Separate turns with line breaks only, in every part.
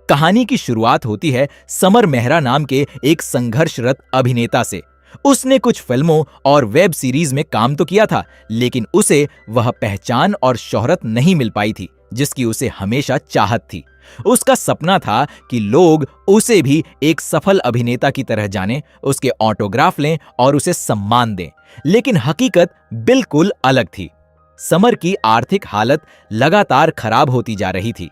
कहानी की शुरुआत होती है समर मेहरा नाम के एक संघर्षरत अभिनेता से। उसने कुछ फिल्मों और वेब सीरीज में काम तो किया था, लेकिन उसे वह पहचान और शोहरत नहीं मिल पाई थी जिसकी उसे हमेशा चाहत थी। उसका सपना था कि लोग उसे भी एक सफल अभिनेता की तरह जानें, उसके ऑटोग्राफ लें और उसे सम्मान दें। लेकिन हकीकत बिल्कुल अलग थी। समर की आर्थिक हालत लगातार खराब होती जा रही थी।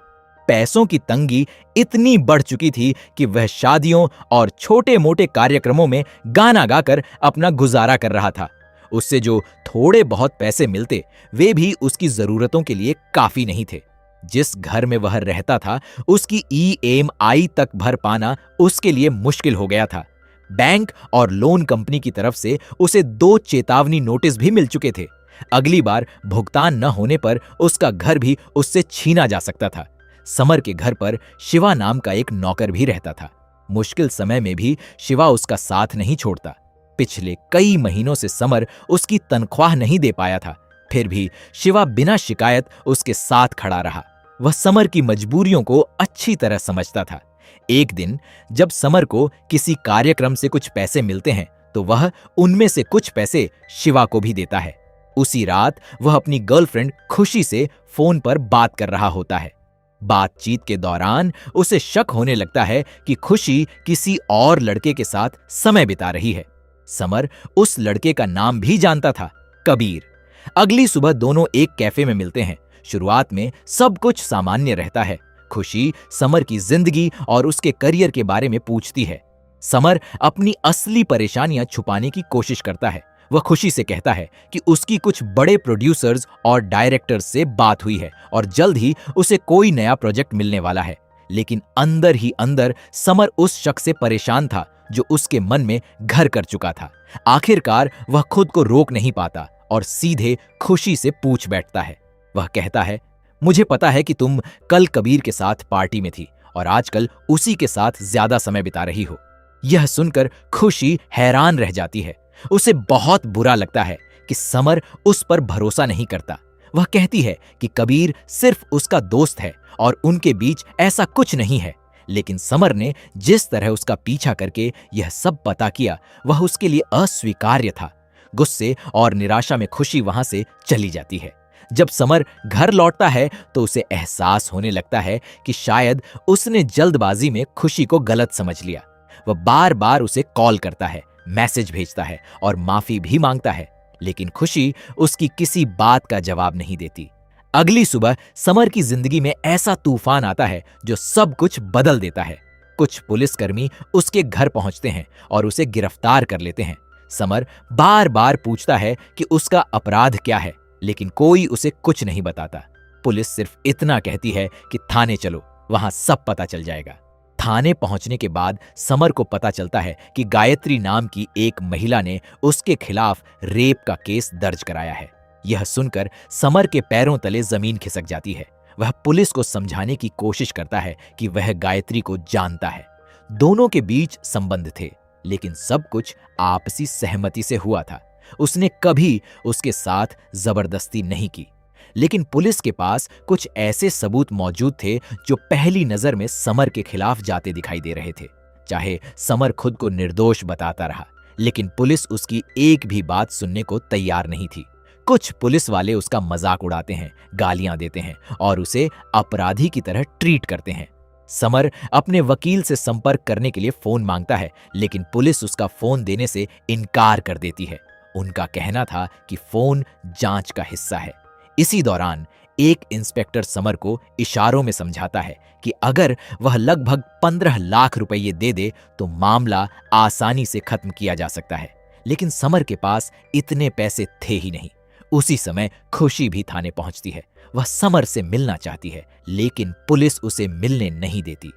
पैसों की तंगी इतनी बढ़ चुकी थी कि वह शादियों और छोटे-मोटे कार्यक्रमों में गाना गाकर अपना गुजारा कर रहा था। उससे जो थोड़े बहुत पैसे मिलते, वे भी उसकी जरूरतों के लिए काफी नहीं थे। जिस घर में वह रहता था, उसकी ईएमआई तक भर पाना उसके लिए मुश्किल हो गया था। बैंक और लोन कंपनी की तरफ से उसे 2 चेतावनी नोटिस भी मिल चुके थे। अगली बार भुगतान न होने पर उसका घर भी उससे छीना जा सकता था। समर के घर पर शिवा नाम का एक नौकर भी रहता था। मुश्किल समय में भी शिवा उसका साथ नहीं छोड़ता। पिछले कई महीनों से समर उसकी तनख्वाह नहीं दे पाया था, फिर भी शिवा बिना शिकायत उसके साथ खड़ा रहा। वह समर की मजबूरियों को अच्छी तरह समझता था। एक दिन जब समर को किसी कार्यक्रम से कुछ पैसे मिलते हैं, तो वह उनमें से कुछ पैसे शिवा को भी देता है। उसी रात वह अपनी गर्लफ्रेंड खुशी से फोन पर बात कर रहा होता है। बातचीत के दौरान उसे शक होने लगता है कि खुशी किसी और लड़के के साथ समय बिता रही है। समर उस लड़के का नाम भी जानता था, कबीर। अगली सुबह दोनों एक कैफे में मिलते हैं। शुरुआत में सब कुछ सामान्य रहता है। खुशी समर की जिंदगी और उसके करियर के बारे में पूछती है। समर अपनी असली परेशानियां छुपाने की कोशिश करता है। वह खुशी से कहता है कि उसकी कुछ बड़े प्रोड्यूसर्स और डायरेक्टर्स से बात हुई है और जल्द ही उसे कोई नया प्रोजेक्ट मिलने वाला है। लेकिन अंदर ही अंदर समर उस शख्स से परेशान था जो उसके मन में घर कर चुका था। आखिरकार वह खुद को रोक नहीं पाता और सीधे खुशी से पूछ बैठता है। वह कहता है, मुझे पता है कि तुम कल कबीर के साथ पार्टी में थी और आजकल उसी के साथ ज्यादा समय बिता रही हो। यह सुनकर खुशी हैरान रह जाती है। उसे बहुत बुरा लगता है कि समर उस पर भरोसा नहीं करता। वह कहती है कि कबीर सिर्फ उसका दोस्त है और उनके बीच ऐसा कुछ नहीं है। लेकिन समर ने जिस तरह उसका पीछा करके यह सब पता किया, वह उसके लिए अस्वीकार्य था। गुस्से और निराशा में खुशी वहां से चली जाती है। जब समर घर लौटता है तो उसे एहसास होने लगता है कि शायद उसने जल्दबाजी में खुशी को गलत समझ लिया। वह बार बार उसे कॉल करता है, मैसेज भेजता है और माफी भी मांगता है, लेकिन खुशी उसकी किसी बात का जवाब नहीं देती। अगली सुबह समर की जिंदगी में ऐसा तूफान आता है जो सब कुछ बदल देता है। कुछ पुलिसकर्मी उसके घर पहुंचते हैं और उसे गिरफ्तार कर लेते हैं। समर बार बार पूछता है कि उसका अपराध क्या है, लेकिन कोई उसे कुछ नहीं बताता। पुलिस सिर्फ इतना कहती है कि थाने चलो, वहां सब पता चल जाएगा। थाने पहुंचने के बाद समर को पता चलता है कि गायत्री नाम की एक महिला ने उसके खिलाफ रेप का केस दर्ज कराया है। यह सुनकर समर के पैरों तले जमीन खिसक जाती है। वह पुलिस को समझाने की कोशिश करता है कि वह गायत्री को जानता है। दोनों के बीच संबंध थे, लेकिन सब कुछ आपसी सहमति से हुआ था। उसने कभी उसके साथ जबरदस्ती नहीं की। लेकिन पुलिस के पास कुछ ऐसे सबूत मौजूद थे जो पहली नजर में समर के खिलाफ जाते दिखाई दे रहे थे। चाहे समर खुद को निर्दोष बताता रहा, लेकिन पुलिस उसकी एक भी बात सुनने को तैयार नहीं थी। कुछ पुलिस वाले उसका मजाक उड़ाते हैं, गालियां देते हैं और उसे अपराधी की तरह ट्रीट करते हैं। समर अपने वकील से संपर्क करने के लिए फोन मांगता है, लेकिन पुलिस उसका फोन देने से इनकार कर देती है। उनका कहना था कि फोन जांच का हिस्सा है। इसी दौरान एक इंस्पेक्टर समर को इशारों में समझाता है कि अगर वह लगभग 15 लाख रुपये दे दे तो मामला आसानी से खत्म किया जा सकता है। लेकिन समर के पास इतने पैसे थे ही नहीं। उसी समय खुशी भी थाने पहुंचती है। वह समर से मिलना चाहती है, लेकिन पुलिस उसे मिलने नहीं देती।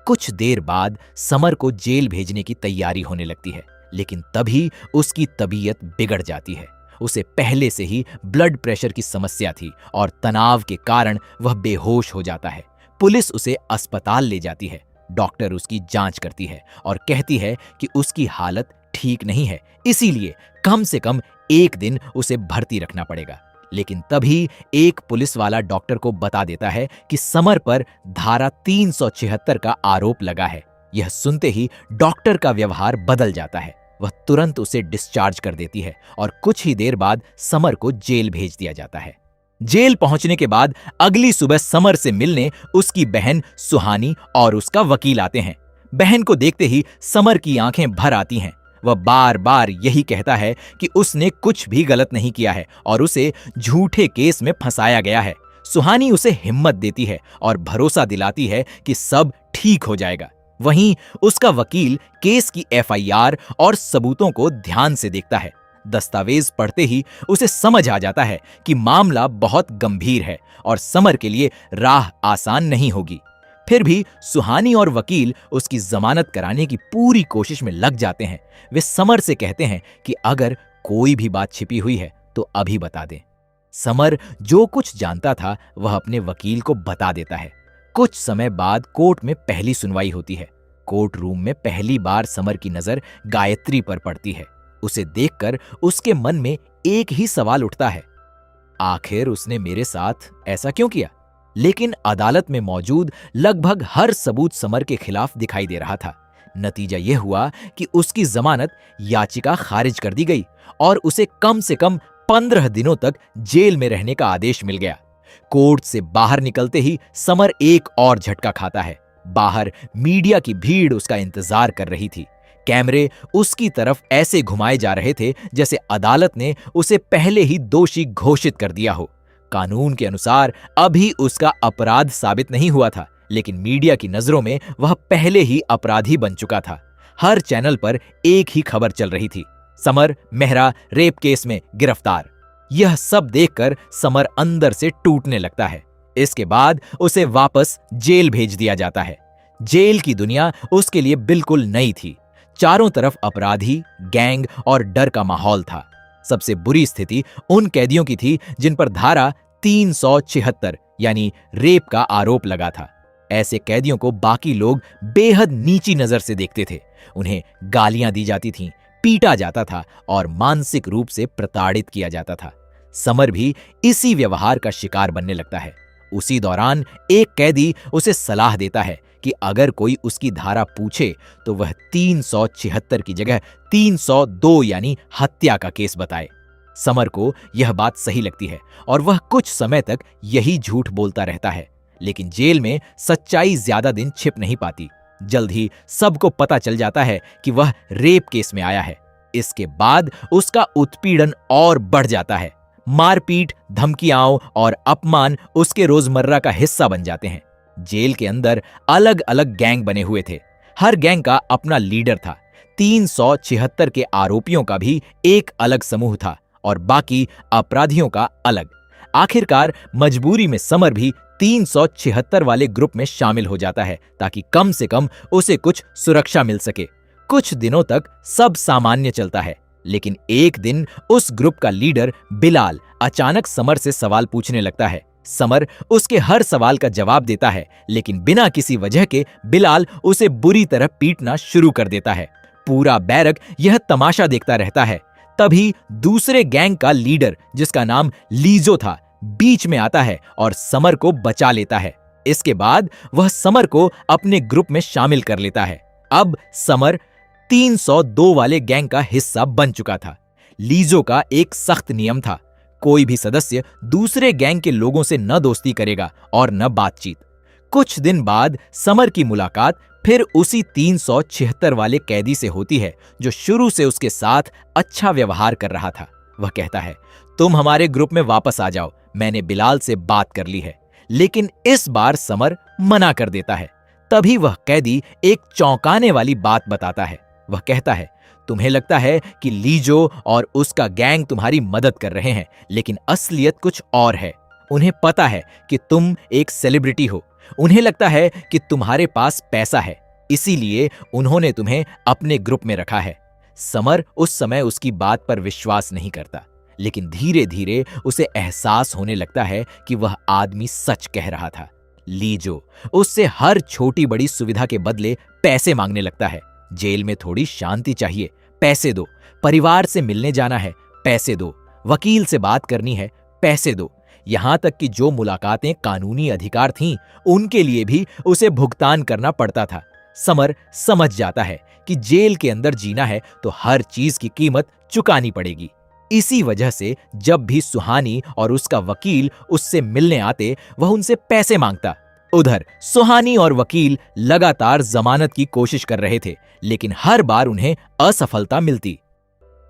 कुछ देर बाद समर को जेल भेजने की तैयारी होने लगती है, लेकिन तभी उसकी तबीयत बिगड़ जाती है। उसे पहले से ही ब्लड प्रेशर की समस्या थी और तनाव के कारण वह बेहोश हो जाता है। पुलिस उसे अस्पताल ले जाती है। डॉक्टर उसकी जांच करती है और कहती है कि उसकी हालत ठीक नहीं है, इसीलिए कम से कम 1 दिन उसे भर्ती रखना पड़ेगा। लेकिन तभी एक पुलिस वाला डॉक्टर को बता देता है कि समर पर धारा 376 का आरोप लगा है। यह सुनते ही डॉक्टर का व्यवहार बदल जाता है। वह तुरंत उसे डिस्चार्ज कर देती है और कुछ ही देर बाद समर को जेल भेज दिया जाता है। जेल पहुंचने के बाद अगली सुबह समर से मिलने उसकी बहन सुहानी और उसका वकील आते हैं। बहन को देखते ही समर की आंखें भर आती हैं। वह बार बार यही कहता है कि उसने कुछ भी गलत नहीं किया है और उसे झूठे केस में फंसाया गया है। सुहानी उसे हिम्मत देती है और भरोसा दिलाती है कि सब ठीक हो जाएगा। वहीं उसका वकील केस की एफआईआर और सबूतों को ध्यान से देखता है। दस्तावेज पढ़ते ही उसे समझ आ जाता है कि मामला बहुत गंभीर है और समर के लिए राह आसान नहीं होगी। फिर भी सुहानी और वकील उसकी जमानत कराने की पूरी कोशिश में लग जाते हैं। वे समर से कहते हैं कि अगर कोई भी बात छिपी हुई है तो अभी बता दें। समर जो कुछ जानता था वह अपने वकील को बता देता है। कुछ समय बाद कोर्ट में पहली सुनवाई होती है। कोर्ट रूम में पहली बार समर की नजर गायत्री पर पड़ती है। उसे देखकर उसके मन में एक ही सवाल उठता है, आखिर उसने मेरे साथ ऐसा क्यों किया? लेकिन अदालत में मौजूद लगभग हर सबूत समर के खिलाफ दिखाई दे रहा था। नतीजा यह हुआ कि उसकी जमानत याचिका खारिज कर दी गई और उसे कम से कम 15 दिनों तक जेल में रहने का आदेश मिल गया। कोर्ट से बाहर निकलते ही समर एक और झटका खाता है। बाहर मीडिया की भीड़ उसका इंतजार कर रही थी। कैमरे उसकी तरफ ऐसे घुमाए जा रहे थे जैसे अदालत ने उसे पहले ही दोषी घोषित कर दिया हो। कानून के अनुसार अभी उसका अपराध साबित नहीं हुआ था, लेकिन मीडिया की नजरों में वह पहले ही अपराधी बन चुका था। हर चैनल पर एक ही खबर चल रही थी, समर मेहरा रेप केस में गिरफ्तार। यह सब देखकर समर अंदर से टूटने लगता है। इसके बाद उसे वापस जेल भेज दिया जाता है। जेल की दुनिया उसके लिए बिल्कुल नई थी। चारों तरफ अपराधी, गैंग और डर का माहौल था। सबसे बुरी स्थिति उन कैदियों की थी जिन पर धारा 376 यानी रेप का आरोप लगा था। ऐसे कैदियों को बाकी लोग बेहद नीची नजर से देखते थे। उन्हें गालियां दी जाती थीं, पीटा जाता था और मानसिक रूप से प्रताड़ित किया जाता था। समर भी इसी व्यवहार का शिकार बनने लगता है। उसी दौरान एक कैदी उसे सलाह देता है कि अगर कोई उसकी धारा पूछे तो वह 376 की जगह 302 यानी हत्या का केस बताए। समर को यह बात सही लगती है और वह कुछ समय तक यही झूठ बोलता रहता है। लेकिन जेल में सच्चाई ज्यादा दिन छिप नहीं पाती। जल्द ही सबको पता चल जाता है कि वह रेप केस में आया है। इसके बाद उसका उत्पीड़न और बढ़ जाता है। मारपीट, धमकियां और अपमान उसके रोजमर्रा का हिस्सा बन जाते हैं। जेल के अंदर अलग अलग गैंग बने हुए थे। हर गैंग का अपना लीडर था। 376 के आरोपियों का भी एक अलग समूह था और बाकी अपराधियों का अलग। आखिरकार मजबूरी में समर भी 376 वाले ग्रुप में शामिल हो जाता है ताकि कम से कम उसे कुछ सुरक्षा मिल सके। कुछ दिनों तक सब सामान्य चलता है, लेकिन एक दिन उस ग्रुप का लीडर बिलाल अचानक समर से सवाल पूछने लगता है। समर उसके हर सवाल का जवाब देता है, लेकिन बिना किसी वजह के बिलाल उसे बुरी तरह पीटना शुरू कर देता है। पूरा बैरक यह तमाशा देखता रहता है। तभी दूसरे गैंग का लीडर, जिसका नाम लीजो था, बीच में आता है और समर को बचा लेता है। इसके बाद वह समर को अपने ग्रुप में शामिल कर लेता है। अब समर 302 वाले गैंग का हिस्सा बन चुका था। लीजो का एक सख्त नियम था, कोई भी सदस्य दूसरे गैंग के लोगों से न दोस्ती करेगा और न बातचीत। कुछ दिन बाद समर की मुलाकात फिर उसी 376 वाले कैदी से होती है जो शुरू से उसके साथ अच्छा व्यवहार कर रहा था। वह कहता है, तुम हमारे ग्रुप में वापस आ जाओ, मैंने बिलाल से बात कर ली है। लेकिन इस बार समर मना कर देता है। तभी वह कैदी एक चौंकाने वाली बात बताता है। वह कहता है, तुम्हें लगता है कि लीजो और उसका गैंग तुम्हारी मदद कर रहे हैं, लेकिन असलियत कुछ और है। उन्हें पता है कि तुम एक सेलिब्रिटी हो। उन्हें लगता है कि तुम्हारे पास पैसा है, इसीलिए उन्होंने तुम्हें अपने ग्रुप में रखा है। समर उस समय उसकी बात पर विश्वास नहीं करता, लेकिन धीरे धीरे उसे एहसास होने लगता है कि वह आदमी सच कह रहा था। लीजो उससे हर छोटी बड़ी सुविधा के बदले पैसे मांगने लगता है। जेल में थोड़ी शांति चाहिए, पैसे दो। परिवार से मिलने जाना है, पैसे दो। वकील से बात करनी है, पैसे दो। यहां तक कि जो मुलाकातें कानूनी अधिकार थीं, उनके लिए भी उसे भुगतान करना पड़ता था। समर समझ जाता है कि जेल के अंदर जीना है तो हर चीज की कीमत चुकानी पड़ेगी। इसी वजह से जब भी सुहानी और उसका वकील उससे मिलने आते, वह उनसे पैसे मांगता। उधर सुहानी और वकील लगातार जमानत की कोशिश कर रहे थे, लेकिन हर बार उन्हें असफलता मिलती।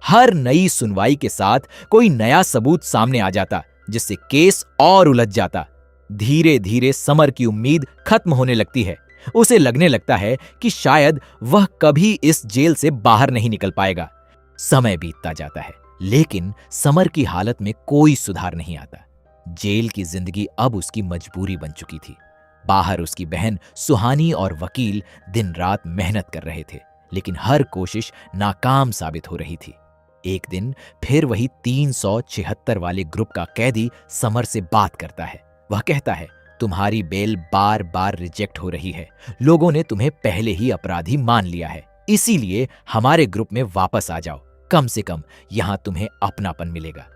हर नई सुनवाई के साथ कोई नया सबूत सामने आ जाता, जिससे केस और उलझ जाता। धीरे धीरे समर की उम्मीद खत्म होने लगती है। उसे लगने लगता है कि शायद वह कभी इस जेल से बाहर नहीं निकल पाएगा। समय बीतता जाता है, लेकिन समर की हालत में कोई सुधार नहीं आता। जेल की जिंदगी अब उसकी मजबूरी बन चुकी थी। बाहर उसकी बहन सुहानी और वकील दिन रात मेहनत कर रहे थे, लेकिन हर कोशिश नाकाम साबित हो रही थी। एक दिन फिर वही 376 वाले ग्रुप का कैदी समर से बात करता है। वह कहता है, तुम्हारी बेल बार बार रिजेक्ट हो रही है। लोगों ने तुम्हें पहले ही अपराधी मान लिया है, इसीलिए हमारे ग्रुप में वापस आ जाओ। कम से कम यहां तुम्हें अपनापन मिलेगा।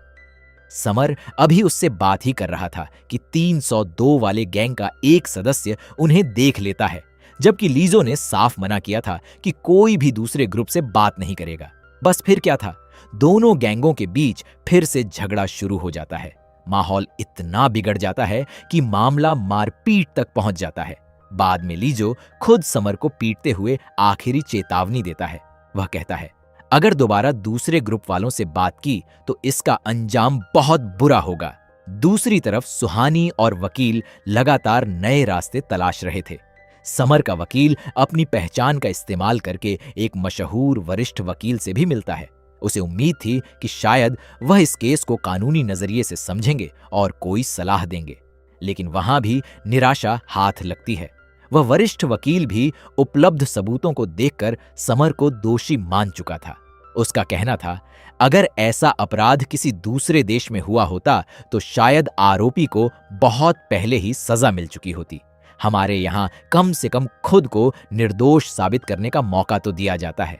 समर अभी उससे बात ही कर रहा था कि 302 वाले गैंग का एक सदस्य उन्हें देख लेता है, जबकि लीजो ने साफ मना किया था कि कोई भी दूसरे ग्रुप से बात नहीं करेगा। बस फिर क्या था, दोनों गैंगों के बीच फिर से झगड़ा शुरू हो जाता है। माहौल इतना बिगड़ जाता है कि मामला मारपीट तक पहुंच जाता है। बाद में लीजो खुद समर को पीटते हुए आखिरी चेतावनी देता है। वह कहता है, अगर दोबारा दूसरे ग्रुप वालों से बात की तो इसका अंजाम बहुत बुरा होगा। दूसरी तरफ सुहानी और वकील लगातार नए रास्ते तलाश रहे थे। समर का वकील अपनी पहचान का इस्तेमाल करके एक मशहूर वरिष्ठ वकील से भी मिलता है। उसे उम्मीद थी कि शायद वह इस केस को कानूनी नजरिए से समझेंगे और कोई सलाह देंगे, लेकिन वहां भी निराशा हाथ लगती है। वह वरिष्ठ वकील भी उपलब्ध सबूतों को देखकर समर को दोषी मान चुका था। उसका कहना था, अगर ऐसा अपराध किसी दूसरे देश में हुआ होता तो शायद आरोपी को बहुत पहले ही सजा मिल चुकी होती। हमारे यहाँ कम से कम खुद को निर्दोष साबित करने का मौका तो दिया जाता है।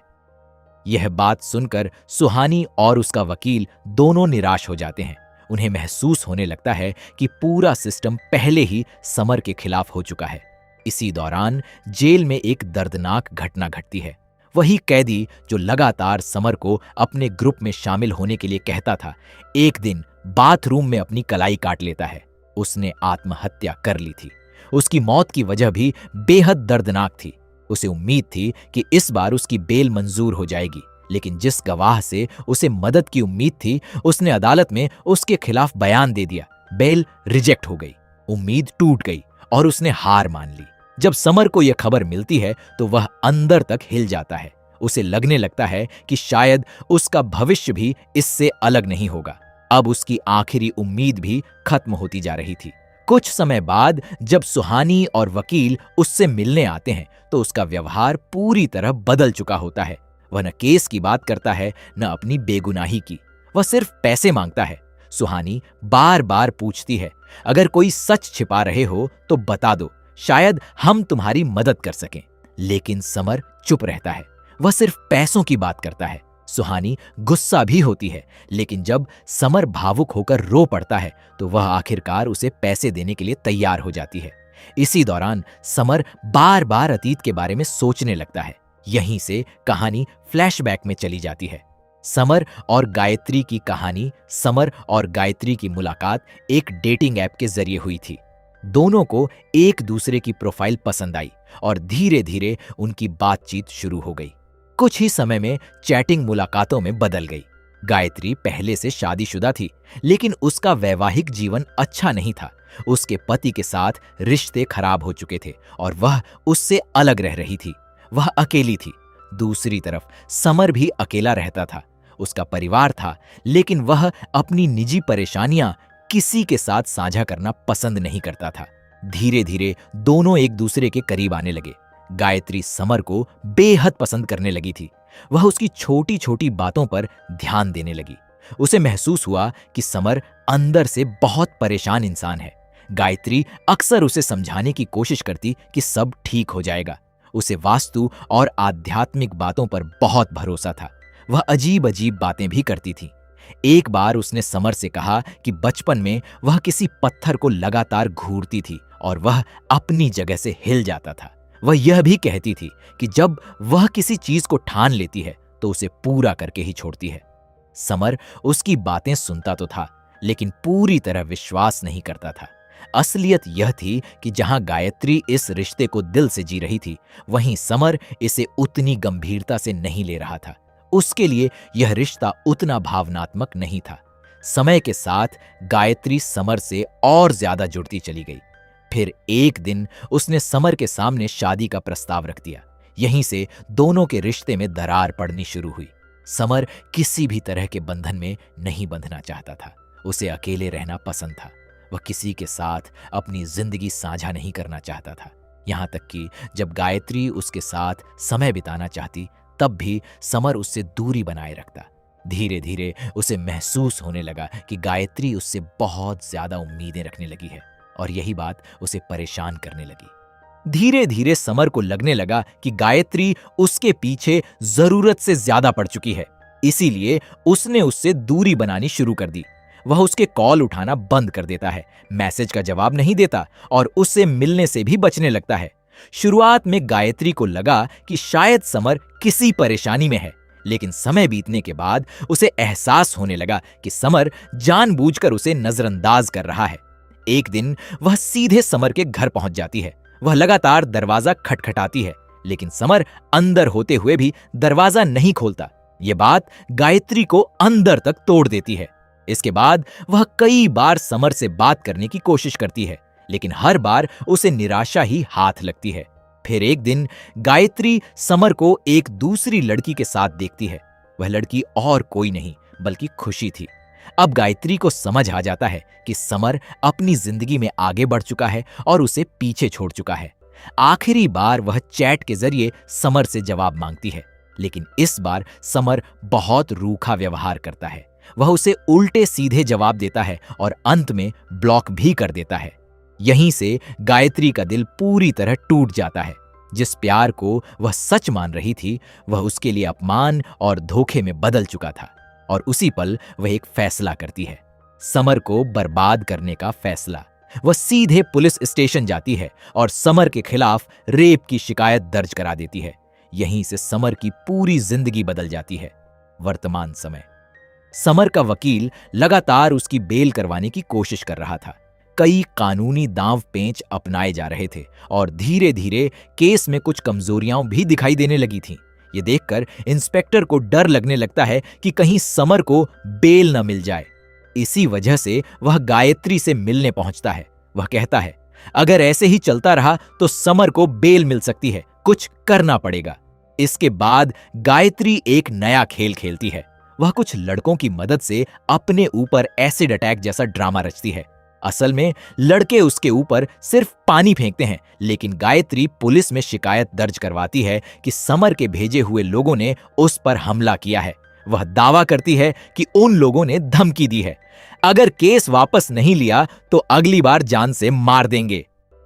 यह बात सुनकर सुहानी और उसका वकील दोनों निराश हो जाते हैं। उन्हें महसूस होने लगता है कि पूरा सिस्टम पहले ही समर के खिलाफ हो चुका है। इसी दौरान जेल में एक दर्दनाक घटना घटती है। वही कैदी जो लगातार समर को अपने ग्रुप में शामिल होने के लिए कहता था, एक दिन बाथरूम में अपनी कलाई काट लेता है। उसने आत्महत्या कर ली थी। उसकी मौत की वजह भी बेहद दर्दनाक थी। उसे उम्मीद थी कि इस बार उसकी बेल मंजूर हो जाएगी, लेकिन जिस गवाह से उसे मदद की उम्मीद थी, उसने अदालत में उसके खिलाफ बयान दे दिया। बेल रिजेक्ट हो गई। उम्मीद टूट गई और उसने हार मान ली। जब समर को यह खबर मिलती है तो वह अंदर तक हिल जाता है। उसे लगने लगता है कि शायद उसका भविष्य भी इससे अलग नहीं होगा। अब उसकी आखिरी उम्मीद भी खत्म होती जा रही थी। कुछ समय बाद जब सुहानी और वकील उससे मिलने आते हैं तो उसका व्यवहार पूरी तरह बदल चुका होता है। वह न केस की बात करता है, न अपनी बेगुनाही की। वह सिर्फ पैसे मांगता है। सुहानी बार बार पूछती है, अगर कोई सच छिपा रहे हो तो बता दो, शायद हम तुम्हारी मदद कर सकें। लेकिन समर चुप रहता है। वह सिर्फ पैसों की बात करता है। सुहानी गुस्सा भी होती है, लेकिन जब समर भावुक होकर रो पड़ता है तो वह आखिरकार उसे पैसे देने के लिए तैयार हो जाती है। इसी दौरान समर बार बार अतीत के बारे में सोचने लगता है। यहीं से कहानी फ्लैशबैक में चली जाती है। समर और गायत्री की कहानी, समर और गायत्री की मुलाकात एक डेटिंग ऐप के जरिए हुई थी। दोनों को एक दूसरे की प्रोफाइल पसंद आई और धीरे धीरे उनकी बातचीत शुरू हो गई। कुछ ही समय में चैटिंग मुलाकातों में बदल गई। गायत्री पहले से शादीशुदा थी, लेकिन उसका वैवाहिक जीवन अच्छा नहीं था। उसके पति के साथ रिश्ते खराब हो चुके थे और वह उससे अलग रह रही थी। वह अकेली थी। दूसरी तरफ समर भी अकेला रहता था। उसका परिवार था, लेकिन वह अपनी निजी परेशानियां किसी के साथ साझा करना पसंद नहीं करता था। धीरे धीरे दोनों एक दूसरे के करीब आने लगे। गायत्री समर को बेहद पसंद करने लगी थी। वह उसकी छोटी छोटी बातों पर ध्यान देने लगी। उसे महसूस हुआ कि समर अंदर से बहुत परेशान इंसान है। गायत्री अक्सर उसे समझाने की कोशिश करती कि सब ठीक हो जाएगा। उसे वास्तु और आध्यात्मिक बातों पर बहुत भरोसा था। वह अजीब अजीब बातें भी करती थी। एक बार उसने समर से कहा कि बचपन में वह किसी पत्थर को लगातार घूरती थी और वह अपनी जगह से हिल जाता था। वह यह भी कहती थी कि जब वह किसी चीज को ठान लेती है तो उसे पूरा करके ही छोड़ती है। समर उसकी बातें सुनता तो था, लेकिन पूरी तरह विश्वास नहीं करता था। असलियत यह थी कि जहां गायत्री इस रिश्ते को दिल से जी रही थी, वहीं समर इसे उतनी गंभीरता से नहीं ले रहा था। उसके लिए यह रिश्ता उतना भावनात्मक नहीं था। समय के साथ गायत्री समर से और ज्यादा जुड़ती चली गई। फिर एक दिन उसने समर के सामने शादी का प्रस्ताव रख दिया। यहीं से दोनों के रिश्ते में दरार पड़नी शुरू हुई। समर किसी भी तरह के बंधन में नहीं बंधना चाहता था। उसे अकेले रहना पसंद था। वह किसी के साथ अपनी जिंदगी साझा नहीं करना चाहता था। यहां तक कि जब गायत्री उसके साथ समय बिताना चाहती, तब भी समर उससे दूरी बनाए रखता। धीरे धीरे उसे महसूस होने लगा कि गायत्री उससे बहुत ज्यादा उम्मीदें रखने लगी है और यही बात उसे परेशान करने लगी। धीरे धीरे समर को लगने लगा कि गायत्री उसके पीछे जरूरत से ज्यादा पड़ चुकी है। इसीलिए उसने उससे दूरी बनानी शुरू कर दी। वह उसके कॉल उठाना बंद कर देता है, मैसेज का जवाब नहीं देता और उससे मिलने से भी बचने लगता है। शुरुआत में गायत्री को लगा कि शायद समर किसी परेशानी में है, लेकिन समय बीतने के बाद उसे एहसास होने लगा कि समर जानबूझकर उसे नजरअंदाज कर रहा है। एक दिन वह सीधे समर के घर पहुंच जाती है। वह लगातार दरवाजा खटखटाती है, लेकिन समर अंदर होते हुए भी दरवाजा नहीं खोलता। यह बात गायत्री को अंदर तक तोड़ देती है। इसके बाद वह कई बार समर से बात करने की कोशिश करती है, लेकिन हर बार उसे निराशा ही हाथ लगती है। फिर एक दिन गायत्री समर को एक दूसरी लड़की के साथ देखती है। वह लड़की और कोई नहीं बल्कि खुशी थी। अब गायत्री को समझ आ जाता है कि समर अपनी जिंदगी में आगे बढ़ चुका है और उसे पीछे छोड़ चुका है। आखिरी बार वह चैट के जरिए समर से जवाब मांगती है, लेकिन इस बार समर बहुत रूखा व्यवहार करता है। वह उसे उल्टे सीधे जवाब देता है और अंत में ब्लॉक भी कर देता है। यहीं से गायत्री का दिल पूरी तरह टूट जाता है। जिस प्यार को वह सच मान रही थी, वह उसके लिए अपमान और धोखे में बदल चुका था। और उसी पल वह एक फैसला करती है, समर को बर्बाद करने का फैसला। वह सीधे पुलिस स्टेशन जाती है और समर के खिलाफ रेप की शिकायत दर्ज करा देती है। यहीं से समर की पूरी जिंदगी बदल जाती है। वर्तमान समय। समर का वकील लगातार उसकी बेल करवाने की कोशिश कर रहा था। कई कानूनी दांव पेंच अपनाए जा रहे थे और धीरे धीरे केस में कुछ कमजोरियां भी दिखाई देने लगी थीं। ये देखकर इंस्पेक्टर को डर लगने लगता है कि कहीं समर को बेल न मिल जाए। इसी वजह से वह गायत्री से मिलने पहुंचता है। वह कहता है, अगर ऐसे ही चलता रहा तो समर को बेल मिल सकती है, कुछ करना पड़ेगा। इसके बाद गायत्री एक नया खेल खेलती है। वह कुछ लड़कों की मदद से अपने ऊपर एसिड अटैक जैसा ड्रामा रचती है। असल में लड़के उसके ऊपर सिर्फ पानी फेंकते हैं, लेकिन गायत्री पुलिस में शिकायत दर्ज करवाती है कि समर के भेजे हुए लोगों ने उस पर हमला किया है। वह दावा करती है कि उन लोगों ने धमकी दी है, अगर केस वापस नहीं लिया तो अगली बार जान से मार देंगे।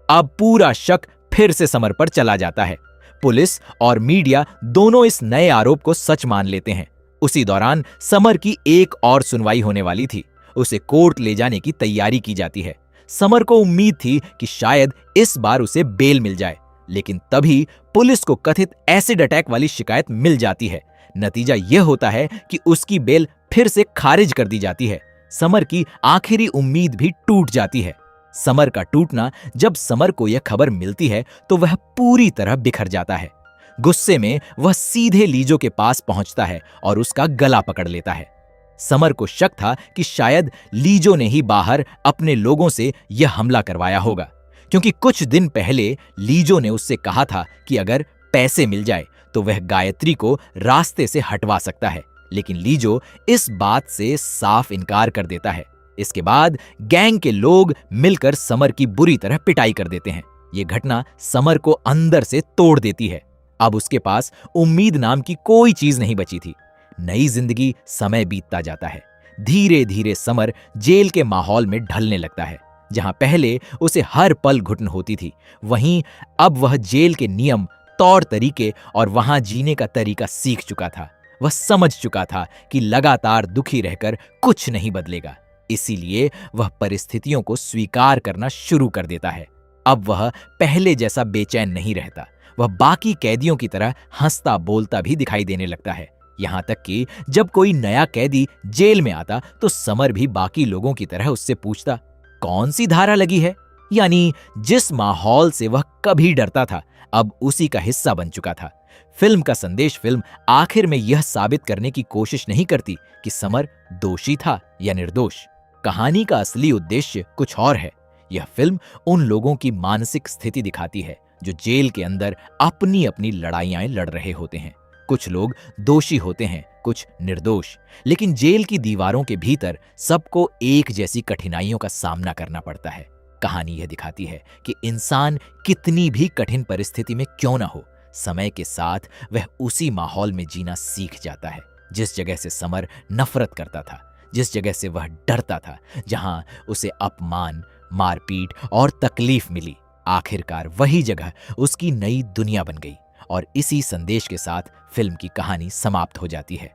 अब पूरा शक फिर से समर पर चला जाता है। पुलिस और मीडिया दोनों इस नए आरोप को सच मान लेते हैं। उसी दौरान समर की एक और सुनवाई होने वाली थी। उसे कोर्ट ले जाने की तैयारी की जाती है। समर को उम्मीद थी कि शायद इस बार उसे बेल मिल जाए, लेकिन तभी पुलिस को कथित एसिड अटैक वाली शिकायत मिल जाती है। नतीजा यह होता है कि उसकी बेल फिर से खारिज कर दी जाती है। समर की आखिरी उम्मीद भी टूट जाती है। समर का टूटना जब समर को यह खबर मिलती है तो वह पूरी तरह बिखर जाता है। गुस्से में वह सीधे लीजो के पास पहुंचता है और उसका गला पकड़ लेता है। समर को शक था कि शायद लीजो ने ही बाहर अपने लोगों से यह हमला करवाया होगा, क्योंकि कुछ दिन पहले लीजो ने उससे कहा था कि अगर पैसे मिल जाए तो वह गायत्री को रास्ते से हटवा सकता है, लेकिन लीजो इस बात से साफ इनकार कर देता है। इसके बाद गैंग के लोग मिलकर समर की बुरी तरह पिटाई कर देते हैं। यह घटना समर को अंदर से तोड़ देती है। अब उसके पास उम्मीद नाम की कोई चीज नहीं बची थी। नई जिंदगी समय बीतता जाता है। धीरे धीरे समर जेल के माहौल में ढलने लगता है। जहां पहले उसे हर पल घुटन होती थी, वहीं अब वह जेल के नियम, तौर तरीके और वहां जीने का तरीका सीख चुका था। वह समझ चुका था कि लगातार दुखी रहकर कुछ नहीं बदलेगा, इसीलिए वह परिस्थितियों को स्वीकार करना शुरू कर देता है। अब वह पहले जैसा बेचैन नहीं रहता। वह बाकी कैदियों की तरह हंसता बोलता भी दिखाई देने लगता है। यहां तक कि जब कोई नया कैदी जेल में आता तो समर भी बाकी लोगों की तरह उससे पूछता, कौन सी धारा लगी है? यानी जिस माहौल से वह कभी डरता था, अब उसी का हिस्सा बन चुका था। फिल्म का संदेश फिल्म आखिर में यह साबित करने की कोशिश नहीं करती कि समर दोषी था या निर्दोष। कहानी का असली उद्देश्य कुछ और है। यह फिल्म उन लोगों की मानसिक स्थिति दिखाती है जो जेल के अंदर अपनी अपनी लड़ाइयां लड़ रहे होते हैं। कुछ लोग दोषी होते हैं, कुछ निर्दोष, लेकिन जेल की दीवारों के भीतर सबको एक जैसी कठिनाइयों का सामना करना पड़ता है। कहानी यह दिखाती है कि इंसान कितनी भी कठिन परिस्थिति में क्यों न हो, समय के साथ वह उसी माहौल में जीना सीख जाता है जिस जगह से समर नफरत करता था, जिस जगह से वह डरता था, जहां उसे अपमान, मारपीट और तकलीफ मिली। आखिरकार वही जगह उसकी नई दुनिया बन गई और इसी संदेश के साथ फिल्म की कहानी समाप्त हो जाती है।